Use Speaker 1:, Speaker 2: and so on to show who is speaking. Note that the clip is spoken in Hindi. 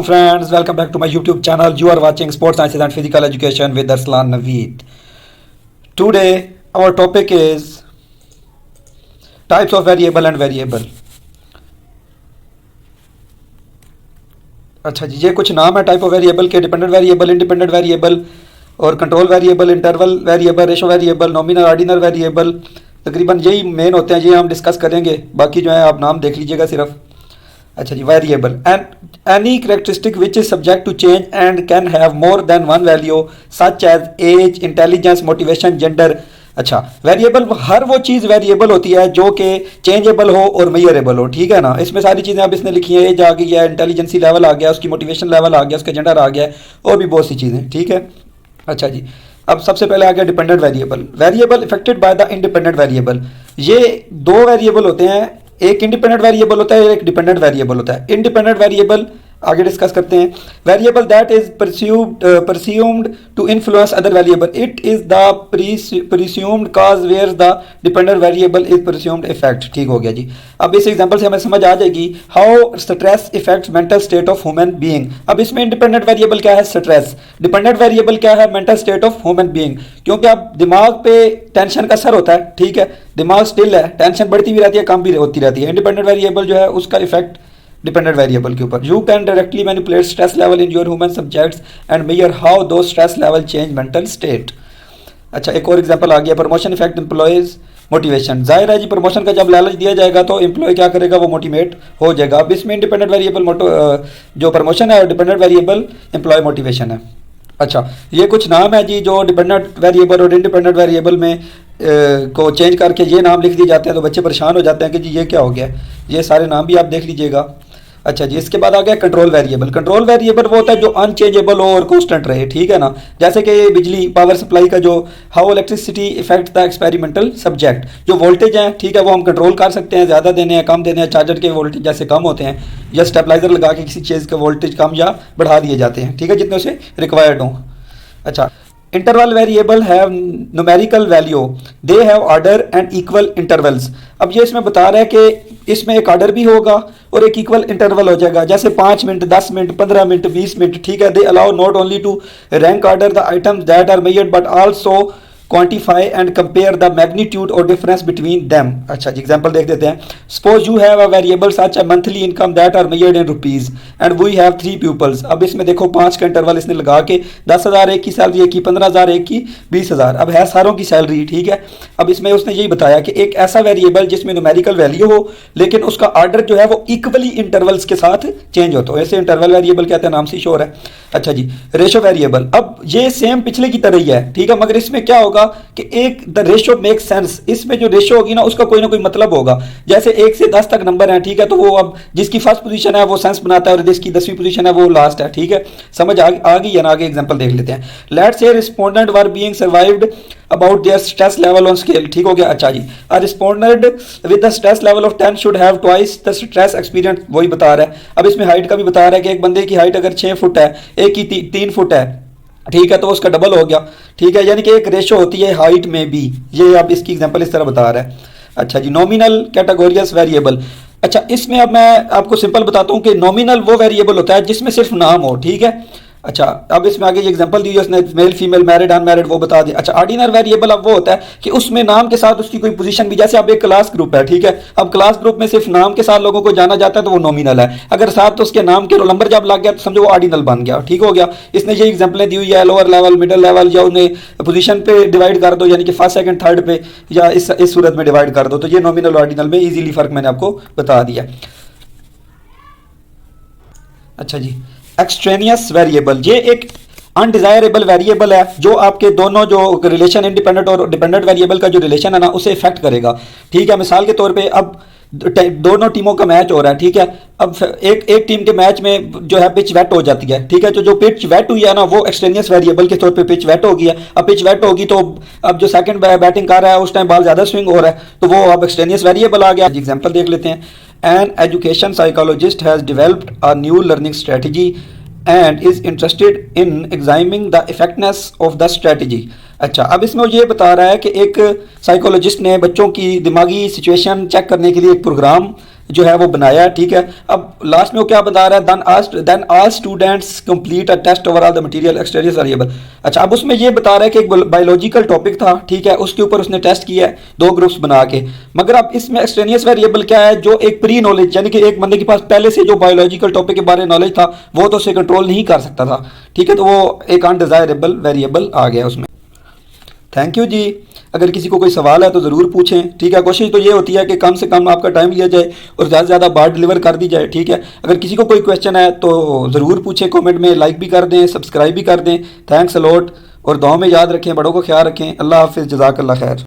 Speaker 1: Friends, welcome back to my YouTube channel. You are watching Sports Sciences and Physical Education with Arslan Naveed. Today, our topic is types of variable and variable. अच्छा जी, ये कुछ नाम है टाइप ऑफ वेरिएबल के: डिपेंडेंट वेरिएबल, इंडिपेंडेंट वेरिएबल और control variable, interval variable, ratio variable, nominal ordinal variable. तकरीबन यही मेन होते हैं, ये हम डिस्कस करेंगे। बाकी जो है आप नाम देख लीजिएगा सिर्फ। अच्छा जी, variable and any characteristic which is subject to change and can have more than one value such as age, intelligence, motivation, gender. अच्छा, वेरिएबल हर वो चीज़ वेरिएबल होती है जो कि चेंजेबल हो और मेजरेबल हो, ठीक है ना। इसमें सारी चीज़ें अब इसने लिखी है, एज आ गई है, इंटेलिजेंसी लेवल आ गया, उसकी मोटिवेशन लेवल आ गया, उसका जेंडर आ गया और भी बहुत सी चीज़ें, ठीक है। अच्छा जी, अब सबसे पहले आ गया dependent variable. Variable affected by the independent variable. ये दो वेरिएबल होते हैं, एक इंडिपेंडेंट वेरिएबल होता है, एक डिपेंडेंट वेरिएबल होता है। इंडिपेंडेंट वेरिएबल आगे डिस्कस करते हैं। Variable that is presumed to influence other variable, it is the presumed cause where the dependent variable is presumed effect. ठीक हो गया जी। अब इस एग्जांपल से हमें समझ आ जाएगी how stress effects mental state of human being. अब इसमें इंडिपेंडेंट वेरिएबल क्या है? स्ट्रेस। डिपेंडेंट वेरिएबल क्या है? Mental state of human being. क्योंकि अब दिमाग पे टेंशन का असर होता है, ठीक है, दिमाग स्टिल है, टेंशन बढ़ती भी रहती है, कम भी होती रहती है। इंडिपेंडेंट वेरिएबल जो है उसका इफेक्ट डिपेंडेंट वेरिएबल के ऊपर। You can directly manipulate stress level in your human subjects and measure how do stress level change mental state. अच्छा, एक और एग्जांपल आ गया, प्रमोशन इफेक्ट एम्प्लॉयज मोटिवेशन। जाहिर है जी, प्रमोशन का जब लालच दिया जाएगा तो एम्प्लॉय क्या करेगा? वो मोटिवेट हो जाएगा। अब इसमें इंडिपेंडेंट वेरिएबल जो प्रमोशन है, डिपेंडेंट वेरिएबल एम्प्लॉय मोटिवेशन है। अच्छा, ये कुछ नाम है जी जो डिपेंडेंट वेरिएबल और इंडिपेंडेंट वेरिएबल में को चेंज करके ये नाम लिख दिए जाते हैं, तो बच्चे परेशान हो जाते हैं कि जी ये क्या हो गया। ये सारे नाम भी आप देख लीजिएगा। अच्छा जी, इसके बाद आ गया कंट्रोल वेरिएबल। कंट्रोल वेरिएबल वो होता है जो अनचेंजेबल हो और कांस्टेंट रहे, ठीक है ना। जैसे कि बिजली पावर सप्लाई का जो how electricity effect the experimental subject, जो वोल्टेज है, ठीक है, वो हम कंट्रोल कर सकते हैं, ज़्यादा देने हैं, कम देने हैं। चार्जर के वोल्टेज जैसे कम होते हैं या स्टेबलाइजर लगा के किसी चीज़ का वोल्टेज कम या बढ़ा दिए जाते हैं, ठीक है, जितने उसे रिक्वायर्ड हों। अच्छा, interval variable have numerical value, they have order and equal intervals. अब ये इसमें बता रहा है कि इसमें एक ऑर्डर भी होगा और एक इक्वल इंटरवल हो जाएगा, जैसे 5 मिनट, 10 मिनट, 15 मिनट, 20 मिनट, ठीक है। They allow not only to rank order the items that are measured but also quantify and compare the magnitude और डिफरेंस बिटवीन देम। अच्छा जी, एग्जांपल देख देते हैं। Suppose you have a variable such a monthly income that are measured in rupees and we have 3 peoples. अब इसमें देखो 5 का इंटरवल इसने लगा के 10,000 एक की सैलरी, एक की 15,000, एक की 20,000। अब है सारों की सैलरी, ठीक है। अब इसमें उसने यही बताया कि एक ऐसा वेरिएबल जिसमें न्यूमेरिकल वैल्यू हो लेकिन उसका ऑर्डर जो है वो इक्वली इंटरवल्स के साथ चेंज हो, तो ऐसे इंटरवल वेरिएबल कहते हैं, नाम से श्योर है। अच्छा जी, रेशो वेरिएबल। अब ये सेम पिछले की तरह ही है, ठीक है, मगर इसमें क्या होगा कि एक द रेशो मेक सेंस। इसमें जो रेशो होगी ना उसका कोई ना कोई मतलब होगा। जैसे 1 से 10 तक नंबर है, ठीक है, तो वो अब जिसकी फर्स्ट पोजीशन है वो सेंस बनाता है और जिसकी 10वीं पोजीशन है वो लास्ट है, ठीक है। समझ आ गई है ना। आगे एग्जांपल देख लेते हैं। Let's say respondent were being surveyed about their stress level on scale. ठीक हो गया। अच्छा जी, a respondent with the stress level of 10 should have twice the stress experience. वही बता रहा है। अब इसमें हाइट का भी बता रहा है कि एक बंदे की हाइट अगर 6 फुट है, एक की 3 फुट है, ठीक है, तो उसका डबल हो गया, ठीक है। यानी कि एक रेशो होती है हाइट में भी। ये अब इसकी एग्जांपल इस तरह बता रहा है। अच्छा जी, नॉमिनल कैटेगोरियस वेरिएबल। अच्छा, इसमें अब मैं आपको सिंपल बताता हूँ कि नॉमिनल वो वेरिएबल होता है जिसमें सिर्फ नाम हो, ठीक है। अच्छा, अब इसमें आगे ये एग्जांपल दी है उसने, मेल फीमेल मैरिड अनमैरिड वो बता दिया। अच्छा, ऑर्डिनल वेरिएबल अब वो होता है कि उसमें नाम के साथ उसकी कोई पोजीशन भी, जैसे अब एक क्लास ग्रुप है, ठीक है, अब क्लास ग्रुप में सिर्फ नाम के साथ लोगों को जाना जाता है तो वो नॉमिनल है। अगर साथ तो उसके नाम के रोल नंबर जब लग गया तो समझो वो ऑर्डिनल बन गया। ठीक हो गया। इसने ये एग्जांपलें दी हुई है, लोअर लेवल, मिडिल लेवल, या उन्हें पोजीशन पे डिवाइड कर दो, यानी कि फर्स्ट सेकंड थर्ड पे, या इस सूरत में डिवाइड कर दो, तो ये नॉमिनल ऑर्डिनल में इजीली फर्क मैंने आपको बता दिया। अच्छा जी, एक्सट्रेनियस वेरिएबल, ये एक अनडिजायरेबल वेरिएबल है जो आपके दोनों जो रिलेशन इंडिपेंडेंट और डिपेंडेंट वेरिएबल का जो रिलेशन है ना उसे इफेक्ट करेगा, ठीक है। मिसाल के तौर पे अब दोनों टीमों का मैच हो रहा है, ठीक है। अब एक टीम के मैच में जो है पिच वेट हो जाती है, ठीक है, तो जो पिच वेट हुई है ना वो एक्सट्रेनियस वेरिएबल के तौर पे पिच वेट हो गया। अब पिच वेट होगी तो अब जो सेकंड बैटिंग कर रहा है उस टाइम बॉल ज़्यादा स्विंग हो रहा है, तो वो अब एक्सट्रेनियस वेरिएबल आ गया। एग्जाम्पल देख लेते हैं। An education psychologist has developed a new learning strategy and is interested in examining the effectiveness of the strategy. अच्छा, अब इसमें ये बता रहा है कि एक साइकोलॉजिस्ट ने बच्चों की दिमागी सिचुएशन चेक करने के लिए एक प्रोग्राम जो है वो बनाया है, ठीक है। अब लास्ट में वो क्या बता रहा है, then all students complete a test over all the material exterior variable. अच्छा, अब उसमें ये बता रहा है कि एक बायोलॉजिकल टॉपिक था, ठीक है, उसके ऊपर उसने टेस्ट किया है 2 ग्रुप्स बना के। मगर अब इसमें एक्सटेनियस वेरिएबल क्या है, जो एक प्री नॉलेज, यानी कि एक बंदे के पास पहले से जो बायोलॉजिकल टॉपिक के बारे में नॉलेज था वो तो उसे कंट्रोल नहीं कर सकता था, ठीक है, तो वो एक अनडिजायरेबल वेरिएबल आ गया उसमें। थैंक यू जी। अगर किसी को कोई सवाल है तो ज़रूर पूछें, ठीक है। कोशिश तो ये होती है कि कम से कम आपका टाइम लिया जाए और ज़्यादा से ज़्यादा बात डिलीवर कर दी जाए, ठीक है। अगर किसी को कोई क्वेश्चन है तो ज़रूर पूछें कमेंट में, लाइक भी कर दें, सब्सक्राइब भी कर दें। थैंक्स अलॉट, और दुआ में याद रखें, बड़ों को ख्याल रखें। अल्लाह हाफिज़, जज़ाकल्लाह खैर।